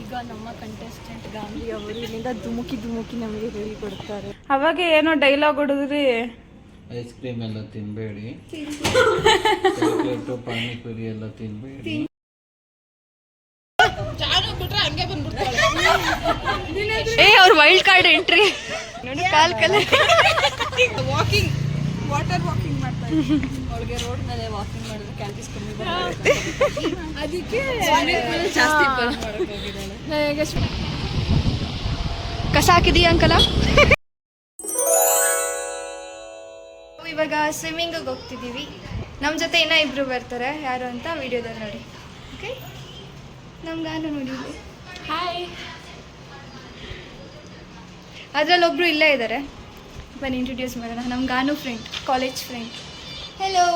ಈಗ ನಮ್ಮ ಕಂಟೆಸ್ಟೆಂಟ್ ಗಾಂಧಿ ಅವರು ಇಲ್ಲಿಂದ ಧುಮುಕಿ ನಮಗೆ ಹೇಳಿಕೊಡ್ತಾರೆ. ಅವಾಗ ಏನೋ ಡೈಲಾಗ್ ಹೊಡೆದ್ರಿ, ಐಸ್ ಕ್ರೀಮ್ ಎಲ್ಲ ತಿನ್ಬೇಡಿ, ಪಾನಿಪುರಿ ಎಲ್ಲ ತಿನ್ಬೇಡಿ. ಅವ್ರ ವೈಲ್ಡ್ ಕಾರ್ಡ್ ಎಂಟ್ರಿ ನೋಡಿ. ಕಾಲ್ ವಾಕಿಂಗ್ ವಾಟರ್ ವಾಕಿಂಗ್ ಮಾಡ್ತಾರೆ. ಅವಳಿಗೆ ರೋಡ್ ಮೇಲೆ ವಾಕಿಂಗ್ ಮಾಡಿದ್ರೆ ಕ್ಯಾಲರೀಸ್ ಕಮ್ಮಿ ಬರುತ್ತೆ, ಅದಕ್ಕೆ ಜಾಸ್ತಿ ಬರ್ನ್ ಮಾಡಕ್ ಹೋಗಿದ್ದಾಳೆ. ಕಸ ಹಾಕಿದೀಯ ಅಂಕಲ? ಇವಾಗ ಸ್ವಿಮ್ಮಿಂಗ್ ಹೋಗ್ತಿದ್ದೀವಿ. ನಮ್ಮ ಜೊತೆ ಇನ್ನೂ ಇಬ್ರು ಬರ್ತಾರೆ, ಯಾರು ಅಂತ ವಿಡಿಯೋದಲ್ಲಿ ನೋಡಿ. ಓಕೆ, ನಮ್ಗಾನು ನೋಡಿ. ಹಾಯ್. ಅದರಲ್ಲೊಬ್ರು ಇಲ್ಲೇ ಇದ್ದಾರೆ, ಬನ್ನಿ ಇಂಟ್ರೊಡ್ಯೂಸ್ ಮಾಡೋಣ. ನಮ್ಗಾನು friend, college friend. Hello.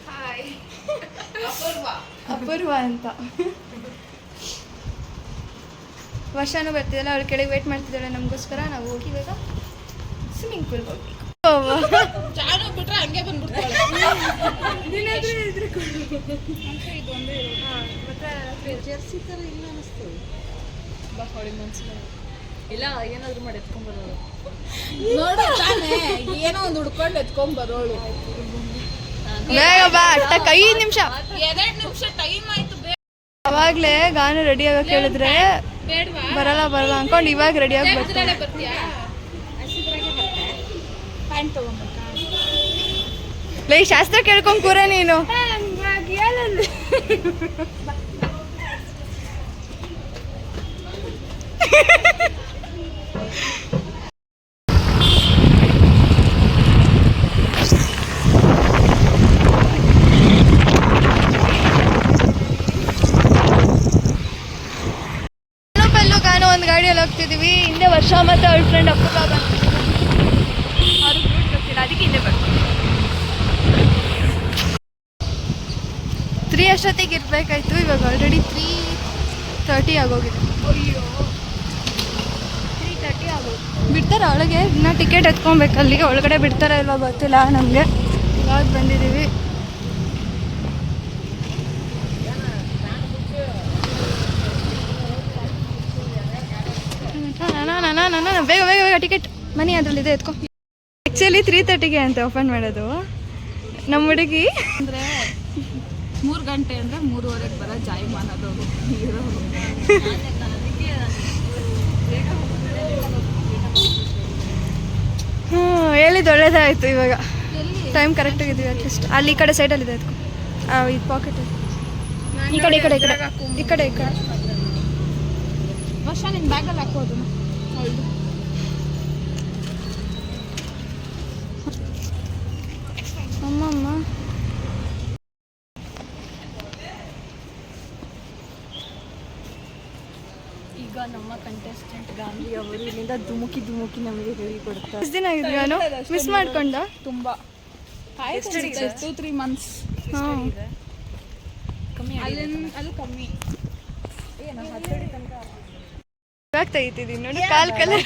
Hi. Apoorva ಅಂತ. ವರ್ಷನೂ ಬರ್ತಿದ್ದಲ್ಲ, ಅವಳು ಕೆಳಗೆ ವೇಟ್ ಮಾಡ್ತಿದ್ದಾಳೆ ನಮಗೋಸ್ಕರ. ನಾವು ಹೋಗಿ ಇವಾಗ ಸ್ವಿಮ್ಮಿಂಗ್ ಪೂಲ್ಗೆ ಹೋಗ್ಬೇಕು. ಬಿಟ್ರೆ ಹಂಗೆ ಬಂದ್ಬಿಡ್ತಾಳೆ. ಜರ್ಸಿ ಥರ ಇಲ್ಲ ಅನಿಸ್ತೇವೆ. ಬಾ ಹೊಳಿ ಮನ್ಸಿನ ಇಲ್ಲ, ಏನಾದರೂ ಮಾಡಿ ಎತ್ಕೊಂಡ್ಬರೋಳು. ನೋಡು ತಾನೇ, ಏನೋ ಒಂದು ಹುಡ್ಕೊಂಡು ಎತ್ಕೊಂಡ್ಬರೋಳು. ಬೇಗ ಬಾ, 5 ನಿಮಿಷ, 2 ನಿಮಿಷ ಟೈಮ್ ಆಯ್ತು. ಅವಾಗಲೇ ಗಾನು ರೆಡಿ ಆಗಕ್ಕೆ ಹೇಳಿದ್ರೆ ಬರಲ್ಲ ಅನ್ಕೊಂಡು ಇವಾಗ ರೆಡಿ ಆಗಿ ಬರ್ತಾಳೆ. ಲೈ ಶಾಸ್ತ್ರ ಕೇಳ್ಕೊಂಡ್ ಕೂರ ನೀನು. ಒಂದು ಗಾಡಿಯಲ್ಲಿ ಹೋಗ್ತಿದ್ದೀವಿ. ಹಿಂದೆ ವರ್ಷ ಮತ್ತು ಅವಳ ಫ್ರೆಂಡ್ ಅಪ್ಪುಗ ಬಂದಿದ್ರು, ಅವ್ರಿಗೆ ರೂಟ್ ಗೊತ್ತಿಲ್ಲ, ಅದಕ್ಕೆ ಹಿಂದೆ ಬರ್ತೀವಿ. 3 ಅಷ್ಟೊತ್ತಿಗೆ ಇರಬೇಕಾಯ್ತು, ಇವಾಗ ಆಲ್ರೆಡಿ 3:30 ಆಗೋಗಿದೆ. ಅಯ್ಯೋ, 3:30 ಆಗೋದು. ಬಿಡ್ತಾರೆ ಒಳಗೆ, ಇನ್ನೂ ಟಿಕೆಟ್ ಎತ್ಕೊಬೇಕು. ಅಲ್ಲಿಗೆ ಒಳಗಡೆ ಬಿಡ್ತಾರ ಇಲ್ವಾ ಗೊತ್ತಿಲ್ಲ ನಮಗೆ. ಇವಾಗ ಬಂದಿದ್ದೀವಿ. ಬೇಗ ಬೇಗ ಬೇಗ ಟಿಕೆಟ್ ಮನಿ ಅದರಲ್ಲಿದೆ, ಎತ್ಕೊ. ಆ್ಯಕ್ಚುಲಿ 3:30ಗೆ ಅಂತ ಓಪನ್ ಮಾಡೋದು. ನಮ್ಮ ಹುಡುಗಿ ಅಂದರೆ 3 ಗಂಟೆ ಅಂದರೆ 3:30ಗೆ ಬರೋ ಜಾಯಮಾನದವರು ಇರೋರು. ಹೇಳಿದ್ದು ಒಳ್ಳೇದಾಯಿತು. ಇವಾಗ ಟೈಮ್ ಕರೆಕ್ಟಾಗಿದ್ದೀವಿ. ಅಟ್ಲೀಸ್ಟ್ ಅಲ್ಲಿ ಈ ಕಡೆ ಸೈಡಲ್ಲಿದೆ, ಎತ್ಕೊ. ಇದು ಪಾಕೆಟ್ ಈ ಕಡೆ ವರ್ಷ ನಿನ್ನ ಬ್ಯಾಗಲ್ಲಿ ಹಾಕೋದು. ಅಮ್ಮಮ್ಮ ಈಗ ನಮ್ಮ ಕಂಟೆಸ್ಟೆಂಟ್ ಗಾಂಧಿ ಅವರು ಇಲ್ಲಿಂದ ಧುಮುಕಿ ನಮಗೆ ಹೇಳಿಕೊಡ್ತಾರೆ. ಎಷ್ಟು ದಿನ ಆಗಿದ್ವಿ ನಾನು ಮಿಸ್ ಮಾಡ್ಕೊಂಡ ತುಂಬ 2-3 ಮಂತ್ಸ್. ಹಾಂ, ಅಲ್ಲಿ ಕಮ್ಮಿ. ಬ್ಯಾಗ್ ತೆಗಿತಿದ್ದೀನಿ ನೋಡಿ. ಕಾಲ್ ಕಲರ್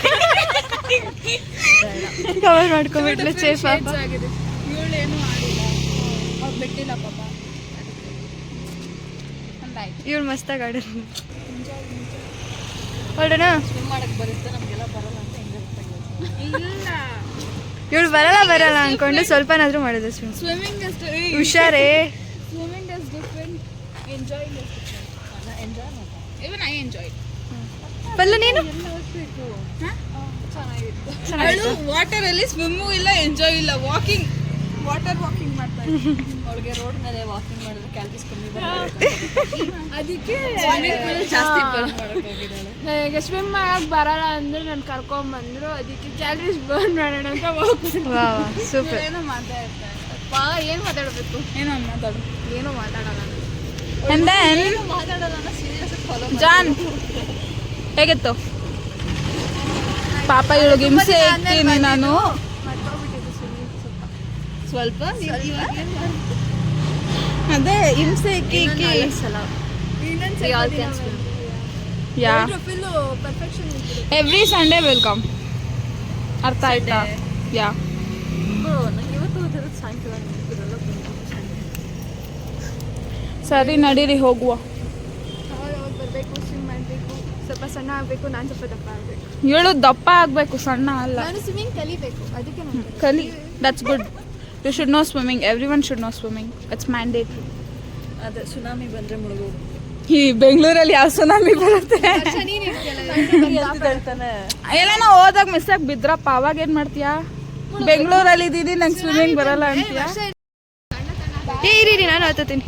ಕವರ್ ಮಾಡ್ಕೊಂಡ್ಬಿಟ್ಲೆ ಸೇಫ್ ಆಗಿದೆ. ಇವಳೇನು ಆಡಿಲ್ಲ, ಅವ್ರು ಬಿಟ್ಟಿಲ್ಲ ಪಾಪ. ಇವಳು ಮಸ್ತಾಗಿ ಆಡಿದ್ರು. ಹೊರಡೋಣ. ಸ್ವಿಮ್ ಮಾಡಕ್ಕೆ ಬರುತ್ತೆ, ನಮಗೆಲ್ಲ ಬರಲ್ಲ ಅಂತ ಹೆಂಗೆ ಗೊತ್ತಾಗುತ್ತೆ. ಇಲ್ಲ, ಇವಳು ಬರಲ್ಲ ಅಂದ್ಕೊಂಡು ಸ್ವಲ್ಪನಾದರೂ ಮಾಡಿದೆ ಸ್ವಿಮ್. ಸ್ವಿಮ್ಮಿಂಗ್ ಇಸ್ ಹುಷಾರೇ. Swimming is different, enjoying is different. Enjoy ಮಾಡ್ತಾ ಇವನ್ ಐ ಎಂಜಾಯ್. ಪಲ್ಲು ನೀನು ಚೆನ್ನಾಗಿತ್ತು. ವಾಟರಲ್ಲಿ ಸ್ವಿಮ್ಮು ಇಲ್ಲ, ಎಂಜಾಯ್ ಇಲ್ಲ, ವಾಟರ್ ವಾಕಿಂಗ್ ಮಾಡ್ತಾ ಇದ್ದೆ. ಅವಳಿಗೆ ರೋಡ್ ಮೇಲೆ ವಾಕಿಂಗ್ ಮಾಡಿದ್ರೆ ಕ್ಯಾಲರೀಸ್ ಕಮ್ಮಿ ಬರುತ್ತೆ, ಅದಕ್ಕೆ ಜಾಸ್ತಿ ಬರ್ನ್ ಮಾಡಕ್ ಹೋಗಿದ್ದಾಳೆ. ನನಗೆ ಸ್ವಿಮ್ ಮಾಡಕ್ಕೆ ಬರಲ್ಲ ಅಂದ್ರೆ ನಾನು ಕರ್ಕೊಂಡ್ಬಂದ್ರು, ಅದಕ್ಕೆ ಕ್ಯಾಲರೀಸ್ ಬರ್ನ್ ಮಾಡೋಣ ಅಂತ ಹೋಗ್ತೀನಿ. ಸೂಪರ್. ಏನೋ ಮಾತಾಡ್ತಾರೆ. ಏನು ಮಾತಾಡಬೇಕು? ಏನೋ ಮಾತಾಡು. ಏನೋ ಮಾತಾಡೋಣ. ಮಾತಾಡೋಣ ಸೀರಿಯಸ್ ಫಾಲೋ ಜಾನ್ ಹೇಗಿತ್ತು ಪಾಪ? ಇವಳಿಗೆ ಹಿಂಸೆ ಇರ್ತೀನಿ ನಾನು ಸ್ವಲ್ಪ. ಅದೇ ಹಿಂಸೆ ಇಕ್ಕಿ ಯಾ ಎವ್ರಿ ಸಂಡೇ ವೆಲ್ಕಮ್. ಅರ್ಥ ಆಯ್ತಾ? ಯಾ ಸರಿ ನಡೀರಿ ಹೋಗುವ. ಬರಬೇಕು, ಸ್ವಿಮ್ ಮಾಡಬೇಕು. ಸ್ವಲ್ಪ ಸಣ್ಣ ಆಗಬೇಕು, ನಾನು ಸ್ವಲ್ಪ ದಪ್ಪ ಆಗಬೇಕು. ಹೇಳು ದಪ್ಪ ಆಗಬೇಕು, ಸಣ್ಣ ಅಲ್ಲ. ನಾನು ಸ್ವಿಮ್ಮಿಂಗ್ ಕಲಿಬೇಕು, ಅದಕ್ಕೆ ನಾನು ಕಲಿ. That's good. You should know swimming. Everyone should know swimming. It's mandatory. ಅದೇ ಸುನಾಮಿ ಬಂದರೆ ಮುಳುಗೋದು. ಈ ಬೆಂಗಳೂರಲ್ಲಿ ಯಾವ ಸುನಾಮಿ ಬರುತ್ತೆ? ಎಲ್ಲೇನೋ ಹೋದಾಗ ಮಿಸ್ಸಾಗಿ ಬಿದ್ರಪ್ಪ, ಅವಾಗ ಏನು ಮಾಡ್ತೀಯಾ? ಬೆಂಗಳೂರಲ್ಲಿ ಇದ್ದೀನಿ, ನಂಗೆ ಸ್ವಿಮ್ಮಿಂಗ್ ಬರಲ್ಲ ಅಂತೀಯಾ? ಇರಿ ನಾನು ಹತ್ತೀನಿ.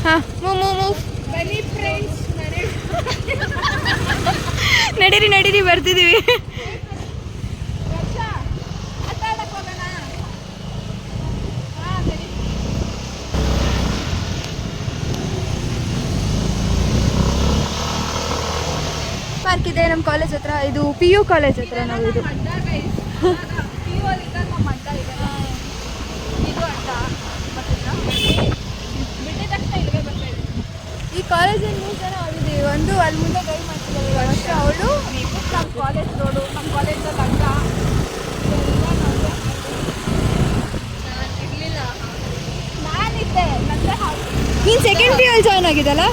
ಹಾಂ ನಡೀರಿ ಬರ್ತಿದ್ದೀವಿ. ಪಾರ್ಕ್ ಇದೆ ನಮ್ಮ ಕಾಲೇಜ್ ಹತ್ರ. ಇದು PU ಕಾಲೇಜ್ ಹತ್ರ ನಾವು ಇದು. ಈ ಕಾಲೇಜಲ್ಲಿ 3 ಜನ ಓದಿದ್ದೀವಿ. ಒಂದು ಅಲ್ಲಿ ಮುಂದೆ ಗೈಡ್ ಮಾಡ್ತಿದ್ದಾರೆ ವರ್ಷ, ಅವಳು ನಮ್ಮ ಕಾಲೇಜ್ ರೋಡು, ನಮ್ಮ ಕಾಲೇಜಲ್ಲಿ ಅಡ್ಡ ನಾನಿದ್ದೆ. ನೀನು ಸೆಕೆಂಡ್ PU ಅಲ್ಲಿ ಜಾಯ್ನ್ ಆಗಿದ್ದಲ್ಲ?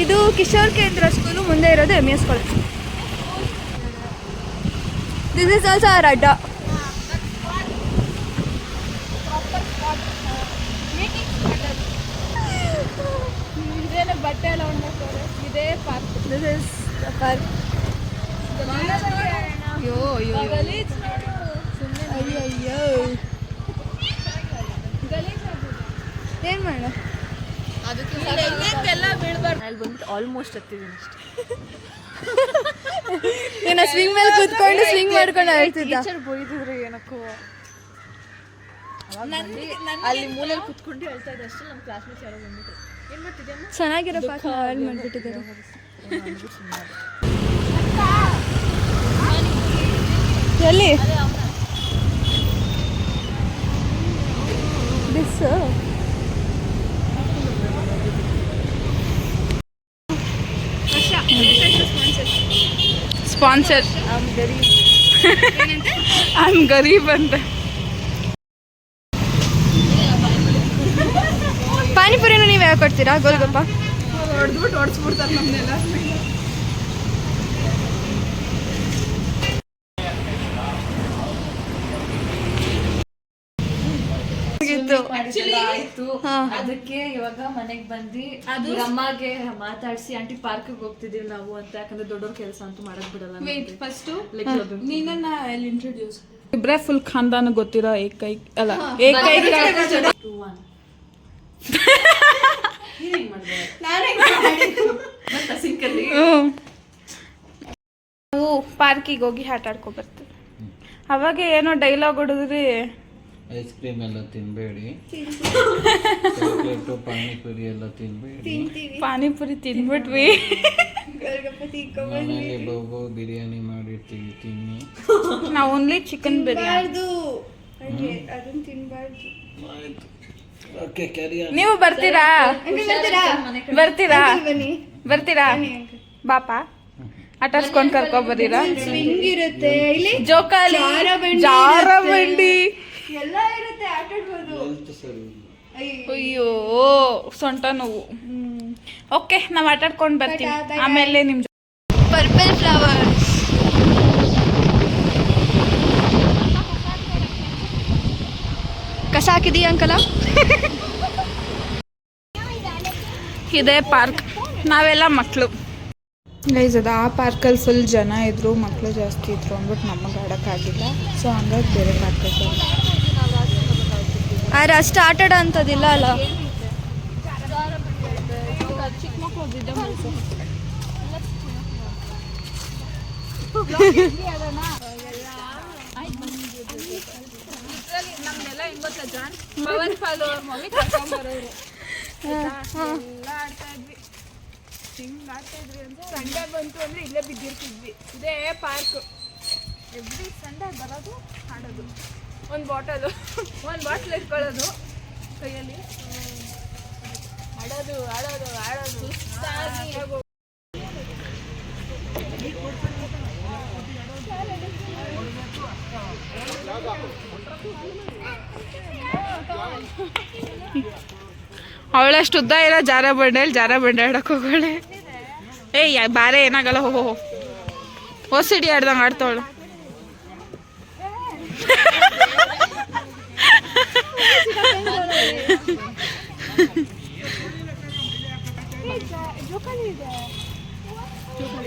ಇದು ಕಿಶೋರ್ ಕೇಂದ್ರ ಸ್ಕೂಲು, ಮುಂದೆ ಇರೋದು MS college. This is also our ಅಡ್ಡ. ಬಟ್ಟೆ ಎಲ್ಲ ಇದೇ park. This is the park. ಅಯ್ಯೋ ಏನು ಮಾಡ ಆಲ್ಮೋಸ್ಟ್ ಹತ್ತಿದ್ದೀನಿ ಅಷ್ಟೇ. ಏನ ಸ್ವಿಂಗ್ ಮೇಲೆ ಕೂತ್ಕೊಂಡು ಸ್ವಿಂಗ್ ಮಾಡ್ಕೊಂಡು ಹೇಳ್ತಿದ್ದ. ಬೋಯ್ದಿದ್ರು ಏನಕ್ಕೋ ಅಲ್ಲಿ ಮೂಲೆಯಲ್ಲಿ ಕೂತ್ಕೊಂಡು ಹೇಳ್ತಾ ಇದ್ದೆ ಅಷ್ಟೇ. ನಮ್ಮ ಕ್ಲಾಸ್ಮೇಟ್ಸ್ ಯಾರೋ ಬಂದ್ಬಿಟ್ಟು ಏನು ಮಾಡ್ತಿದ್ದೆ ಚೆನ್ನಾಗಿರೋ ಪಾರ್ಕ್ ಹಾಳು ಮಾಡಿಬಿಟ್ಟಿದ್ದಾರೆ. ಎಲ್ಲಿ this sponsor. I am Garib ಅಂತ. ಪಾನಿಪುರಿನೂ ನೀವು ಯಾಕೆ ಕೊಡ್ತೀರಾ? ಗೋಲ್ಗಪ್ಪ ಓಡಿಸ್ಬಿಡ್ತಾರೆ ನಮ್ಮನ್ನೆಲ್ಲ. ಆಯ್ತು. ಅದಕ್ಕೆ ಇವಾಗ ಮನೆಗ್ ಬಂದು ಅಮ್ಮಗೆ ಮಾತಾಡ್ಸಿ ಆಂಟಿ ಪಾರ್ಕ್ ಹೋಗ್ತಿದೀವಿ ನಾವು ಅಂತ, ಯಾಕಂದ್ರೆ ದೊಡ್ಡವ್ರ ಕೆಲಸ ಅಂತೂ ಮಾಡಕ್ ಬಿಡಲ್ಲ. ಫಸ್ಟ್ ನೀನನ್ನ ಇಂಟ್ರೊಡ್ಯೂಸ್. ಇಬ್ರೇ ಫುಲ್ ಖಾನ್ದಾನ ಗೊತ್ತಿರೋ ಏಕೈಕ ಅಲ್ಲ ಏಕೈಕ. ನಾವು ಪಾರ್ಕಿಗೆ ಹೋಗಿ ಆಟ ಆಡ್ಕೊ ಬರ್ತೀವಿ. ಅವಾಗ ಏನೋ ಡೈಲಾಗ್ ಹೊಡೆದ್ರಿ, ಐಸ್ ಕ್ರೀಮ್ ಎಲ್ಲ ತಿನ್ಬೇಡಿ, ಚಾಕ್ಲೇಟು ಪಾನಿಪುರಿ ಎಲ್ಲ ತಿನ್ಬೇಡಿ. ಪಾನಿಪುರಿ ತಿನ್ಬಿಟ್ವಿ. ಮನೇಲಿ ಬಹು ಬಿರಿಯಾನಿ ಮಾಡಿರ್ತೀವಿ, ತಿನ್ನಿ. ನಾವು ಓನ್ಲಿ ಚಿಕನ್ ಬಿರಿಯಾನಿ. ಅದನ್ನ ತಿನ್ಬಾರ್ದು. Okay, carry on. ನೀವು ಬರ್ತೀರಾ? ಬರ್ತೀರಾ? ಬಾಪ ಆಟಾಡ್ಸ್ಕೊಂಡು ಕರ್ಕೊಬರೀರಾ? ಸ್ವಿಂಗ್ ಇರುತ್ತೆ ಇಲ್ಲಿ, ಜೋಕಾಲಿ, ಜಾರಬಂಡಿ ಎಲ್ಲ ಇರುತ್ತೆ, ಆಟ ಆಡ್ಬೋದು. ಹೆಲ್ತ್ ಸರಿ ಇಲ್ಲ. ಅಯ್ಯೋ ಸೊಂಟ ನೋವು. ಓಕೆ, ನಾವು ಆಟಾಡ್ಕೊಂಡು ಬರ್ತೀವಿ. ಆಮೇಲೆ ನಿಮ್ಮ ಪರ್ಪಲ್ ಫ್ಲವರ್ಸ್. ಕಸ ಹಾಕಿದೀಯ ಅಂಕಲ? ಇದೇ ಪಾರ್ಕ್. ನಾವೆಲ್ಲ ಮಕ್ಕಳು ಗೈಸ್. ಅದು ಆ ಪಾರ್ಕಲ್ಲಿ ಫುಲ್ ಜನ ಇದ್ರು, ಮಕ್ಕಳು ಜಾಸ್ತಿ ಇದ್ರು ಅಂದ್ಬಿಟ್ಟು ನಮಗೆ ಆಡೋಕ್ಕಾಗಿಲ್ಲ. ಸೊ ಹಂಗಾಗಿ ಬೇರೆ ಪಾರ್ಕಲ್ಲಿ ಆದ್ರೆ ಅಷ್ಟು ಆಟ ಆಡೋ ಅಂಥದ್ದಿಲ್ಲ ಅಲ್ಲ. ಚಿಕ್ಕ ಮಕ್ಕಳು ಹೋಗಿದ್ದೆ ನಮ್ದೆಲ್ಲ ಹೆಂಗ್ ಗೊತ್ತಾ ಜಾನ್, ಪವನ್ ಫಾಲ್ ಅವ್ರ ಮಮ್ಮಿ ಕರ್ಕೊಂಬರೋರು. ಎಲ್ಲ ಆಡ್ತಾ ಇದ್ವಿ, ಹಿಂಗ್ ಆಡ್ತಾ ಇದ್ವಿ. ಅಂದ್ರೆ ಸಂಡೆ ಬಂತು ಅಂದ್ರೆ ಇಲ್ಲೇ ಬಿದ್ದಿರ್ತಿದ್ವಿ. ಇದೇ ಪಾರ್ಕ್. ಎವ್ರಿ ಸಂಡೆ ಬರೋದು, ಆಡೋದು. ಒಂದು ಬಾಟಲ್ ಇಟ್ಕೊಳ್ಳೋದು ಕೈಯಲ್ಲಿ, ಆಡೋದು ಸುಸ್ತಾಗಿ. ಅವಳಷ್ಟು ಉದ್ದ ಇರೋ ಜಾರ ಬಂಡೆ ಆಡಕ್ ಹೋಗೋಳೆ. ಏಯ್ ಬಾರೆ ಏನಾಗಲ್ಲ, ಹೋಗೋ ಹೊಸಿಡಿ ಆಡ್ದಂಗೆ ಆಡ್ತಾವಳು.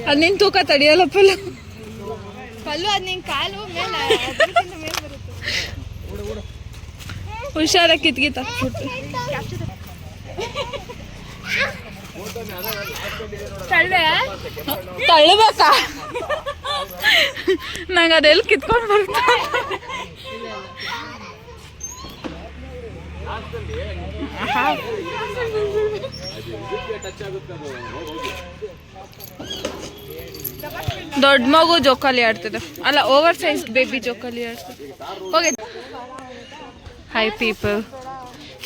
ಅದು ನಿನ್ ತೂಕ ತಡಿಯಲ್ಲ ಪಲ್ಲು. ಅದು ನಿನ್ ಕಾಲು ಮೇಲೆ ಹುಷಾರ ಕಿತ್ಕಿತ ತಳ್ಳಬೇಕಾ? ನಂಗೆ ಅದೆಲ್ಲ ಕಿತ್ಕೊಂಡು ಬರ್ತಾ. ದೊಡ್ಡ ಮಗು ಜೋಕಾಲಿ ಆಡ್ತದೆ, ಅಲ್ಲ ಓವರ್ ಸೈಜ್ ಬೇಬಿ ಜೋಕಾಲಿ ಆಡ್ತದೆ. ಹೋಗಿ. Hi people,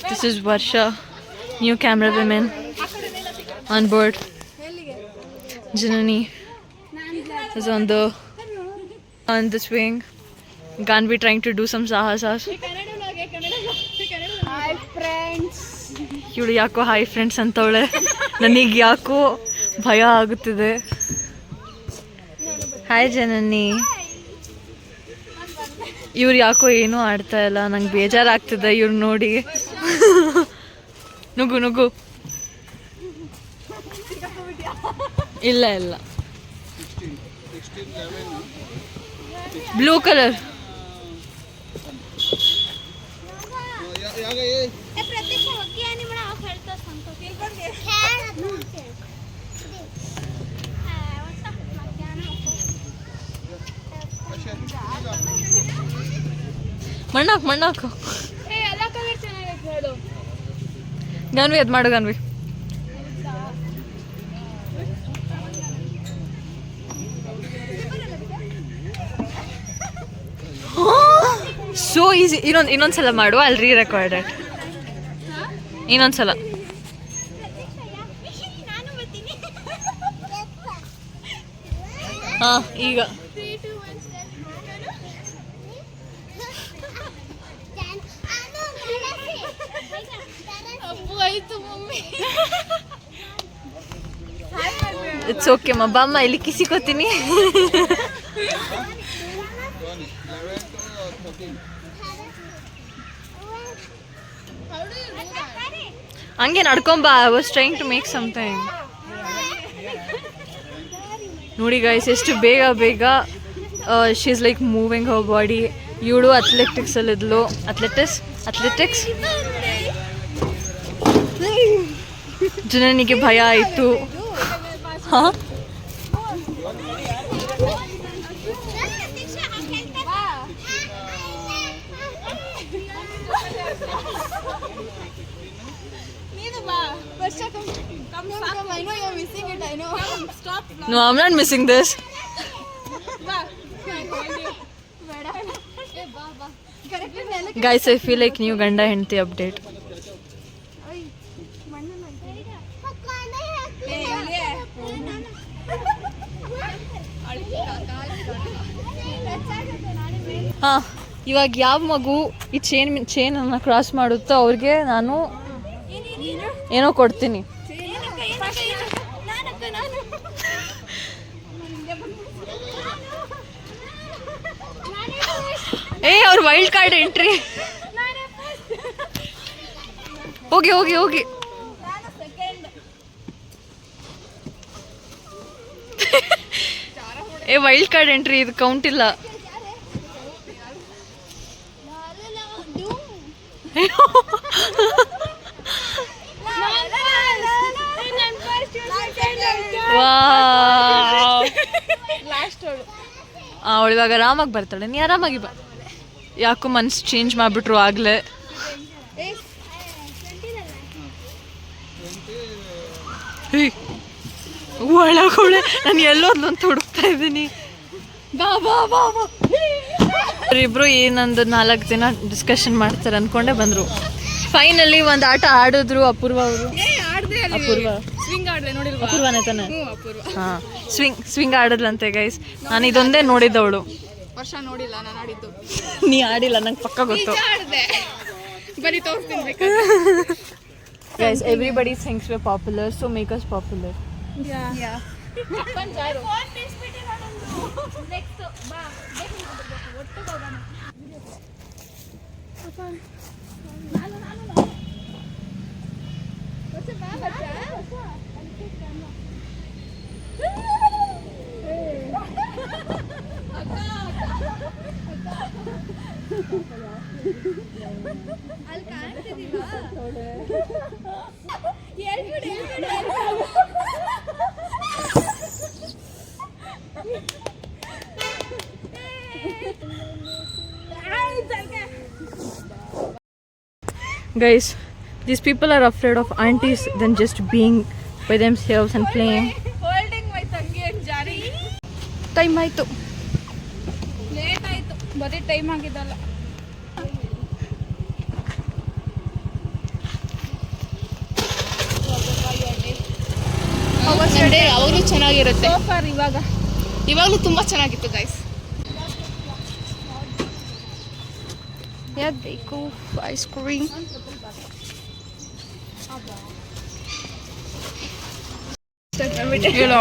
this is Varsha, new camera woman on board. Janani is on the swing. Ganvi trying to do some sahasas. Hi friends. ಇವಳು ಯಾಕೋ ಹಾಯ್ ಫ್ರೆಂಡ್ಸ್ ಅಂತವಳೆ, ನನಗೆ ಯಾಕೋ ಭಯ ಆಗುತ್ತಿದೆ. ಹಾಯ್ ಜನನಿ. ಇವ್ರು ಯಾಕೋ ಏನೂ ಆಡ್ತಾ ಇಲ್ಲ, ನಂಗೆ ಬೇಜಾರಾಗ್ತಿದೆ ಇವ್ರು ನೋಡಿ. ನುಗ್ಗು ಇಲ್ಲ ಬ್ಲೂ ಕಲರ್. ಮಣ್ಣಾಕು ಗನ್ವಿ ಅದು ಮಾಡು ಗನ್ವಿ. So easy. ಇನ್ನೊಂದ್ಸಲ ಮಾಡು, ಅಲ್ಲಿ ರೀ ರೆಕಾರ್ಡೆಡ್. ಇನ್ನೊಂದ್ಸಲ. ಹಾಂ ಈಗ ಇಟ್ಸ್ ಓಕೆ ಬಾಮ್ಮ, ಇಲ್ಲಿ ಕಿಸಿಕೋತೀನಿ. ಹಂಗೆ ನಡ್ಕೊಂಬಾ. I was trying to make something. ನೋಡಿ ಗೈಸ್, ಎಷ್ಟು ಬೇಗ she is like moving her body. ಇವಳು ಅಥ್ಲೆಟಿಕ್ಸಲ್ಲಿದ್ಲು. ಅಥ್ಲೆಟಿಕ್ಸ್ ಜನನಿಗೆ ಭಯ ಆಯಿತು. ಹಾಂ No, I'm not missing this. Guys, I feel like new ganda ಹೆಂಡತಿ update. ಹಾಂ, ಇವಾಗ ಯಾವ ಮಗು ಈ ಚೇನನ್ನು ಕ್ರಾಸ್ ಮಾಡುತ್ತೋ ಅವ್ರಿಗೆ ನಾನು ಏನೋ ಕೊಡ್ತೀನಿ. ಅವ್ರ ವೈಲ್ಡ್ ಕಾರ್ಡ್ ಎಂಟ್ರಿ. ಹೋಗಿ ವೈಲ್ಡ್ ಕಾರ್ಡ್ ಎಂಟ್ರಿ, ಇದು ಕೌಂಟ್ ಇಲ್ಲ. ಅವಳು ಇವಾಗ ಆರಾಮಾಗಿ ಬರ್ತಾಳೆ. ನೀ ಆರಾಮಾಗಿ ಬಾ. ಯಾಕೋ ಮನ್ಸು ಚೇಂಜ್ ಮಾಡಿಬಿಟ್ರು ಆಗಲೇ. ಒಳಗೊಳೆ ನಾನು ಎಲ್ಲೋದ್ಲಂತ ಹುಡುಕ್ತಾ ಇದ್ದೀನಿ. ಇಬ್ರು ಏನೊಂದು 4 ದಿನ ಡಿಸ್ಕಷನ್ ಮಾಡ್ತಾರೆ ಅನ್ಕೊಂಡೆ ಬಂದರು. ಫೈನಲಿ ಒಂದು ಆಟ ಆಡಿದ್ರು ಅಪೂರ್ವ ಅವರು. ಅಪೂರ್ವನೇ ತಾನೆ? ಹಾಂ, ಸ್ವಿಂಗ್ ಆಡಿದ್ಲಂತೆ ಗೈಸ್. ನಾನು ಇದೊಂದೇ ನೋಡಿದ್ದವಳು. ವರ್ಷ ನೋಡಿಲ್ಲ ನಾನು ಆಡಿದ್ದು. ನೀ ಆಡಿಲ್ಲ, ನಂಗೆ ಪಕ್ಕ ಗೊತ್ತು. ಬರೀ ತೋರಿಸ್ತೀನಿ Guys, everybody thinks we're popular, so make us popular. Yeah. Guys, these people are afraid of aunties than just being by themselves and playing. Holding my ತಂಗಿ ಅಂಡ್ ಜಾರಿ. ಟೈಮ್ ಆಯ್ತು. ಲೇಟ್ ಆಯ್ತು, ಬರೀ ಟೈಮ್ ಆಗಿದ್ದಲ್ಲ. ಯಾವಾಗಲೂ ಚೆನ್ನಾಗಿರುತ್ತೆ. ಸೋಫಾರ್ ಇವಾಗಲೂ ತುಂಬಾ ಚೆನ್ನಾಗಿತ್ತು ಗೈಸ್. ಯಾವ್ದು ಬೇಕು? Ice cream.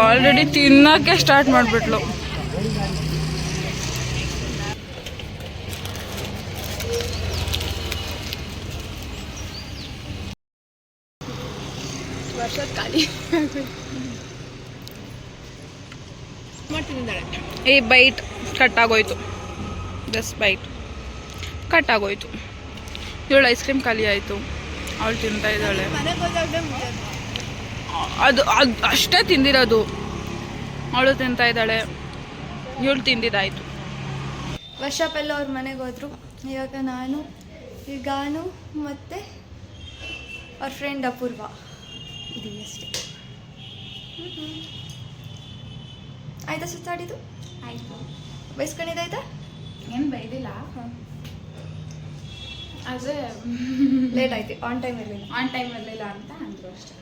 ಆಲ್ರೆಡಿ ತಿನ್ನಕ್ಕೆ ಸ್ಟಾರ್ಟ್ ಮಾಡ್ಬಿಟ್ಲು. ವರ್ಷದ ಖಾಲಿ ಈ ಬೈಟ್ ಕಟ್ಟಾಗೋಯ್ತು. ಜಸ್ಟ್ ಬೈಟ್ ಕಟ್ಟಾಗೋಯ್ತು. ಇವಳು ಐಸ್ ಕ್ರೀಮ್ ಖಾಲಿ ಆಯಿತು. ಅವಳು ತಿಂತಾ ಇದ್ದಾಳೆ. ಅದು ಅಷ್ಟೇ ತಿಂದಿರೋದು. ಅವಳು ತಿಂತಾ ಇದ್ದಾಳೆ, ಇವಳು ತಿಂದಿದ್ದಾಯಿತು. ವರ್ಷಪೆಲ್ಲ ಅವ್ರ ಮನೆಗೆ ಹೋದ್ರು. ಇವಾಗ ನಾನು ಮತ್ತು ಅವ್ರ ಫ್ರೆಂಡ್ ಅಪೂರ್ವ ಇದೀವಿ ಅಷ್ಟೇ. ಆಯ್ತಾ ಸುತ್ತಾಡಿದ್ದು? ಆಯಿತು. ಬೈಸ್ಕೊಂಡಿದ್ದಾಯ್ತಾ? ಏನು ಬೈದಿಲ್ಲ, ಆದರೆ ಲೇಟ್ ಆಯ್ತು, ಆನ್ ಟೈಮ್ ಇರಲಿಲ್ಲ. ಆನ್ ಟೈಮ್ ಇರಲಿಲ್ಲ ಅಂತ ಅಂದರು ಅಷ್ಟೇ.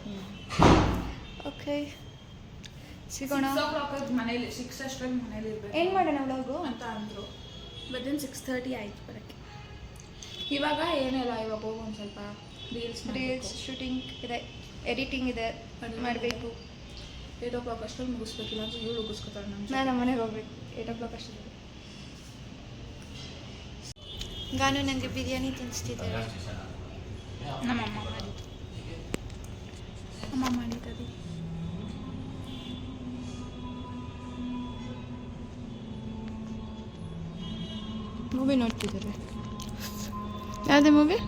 ಓಕೆ, ಸಿಗೋಣ. 6 o'clock ಮನೇಲಿ, 6 ಅಷ್ಟರಲ್ಲಿ ಮನೇಲಿ ಇರಬೇಕು ಏನು ಮಾಡೋಣ ವ್ಲಾಗು ಅಂತ ಅಂದರು. ಬಟ್ 6:30 ಆಯಿತು ಬರೋಕ್ಕೆ. ಇವಾಗ ಏನಿಲ್ಲ, ಇವಾಗ ಹೋಗಿ ಒಂದು ಸ್ವಲ್ಪ ರೀಲ್ಸ್ ಶೂಟಿಂಗ್ ಇದೆ, ಎಡಿಟಿಂಗ್ ಇದೆ, ಮಾಡಬೇಕು. 8 o'clock ಅಷ್ಟರಲ್ಲಿ ಮುಗಿಸ್ಬೇಕಿಲ್ಲ ಅಂತ ಇವಳು ಮುಗಿಸ್ಕೊತಾಳೆ. ನಾನು ನಮ್ಮ ಮನೆಗೆ ಹೋಗ್ಬೇಕು 8 o'clock ಅಷ್ಟರಲ್ಲಿ. ಗಾನು ನನಗೆ ಬಿರಿಯಾನಿ ತಿನ್ನಿಸ್ತಿದ್ದಾರೆ. ನಮ್ಮಮ್ಮ ಮಾಡಿದ್ದಾರೆ. ಮೂವಿ ನೋಡ್ತಿದ್ದಾರೆ. ಯಾವುದೇ ಮೂವಿ?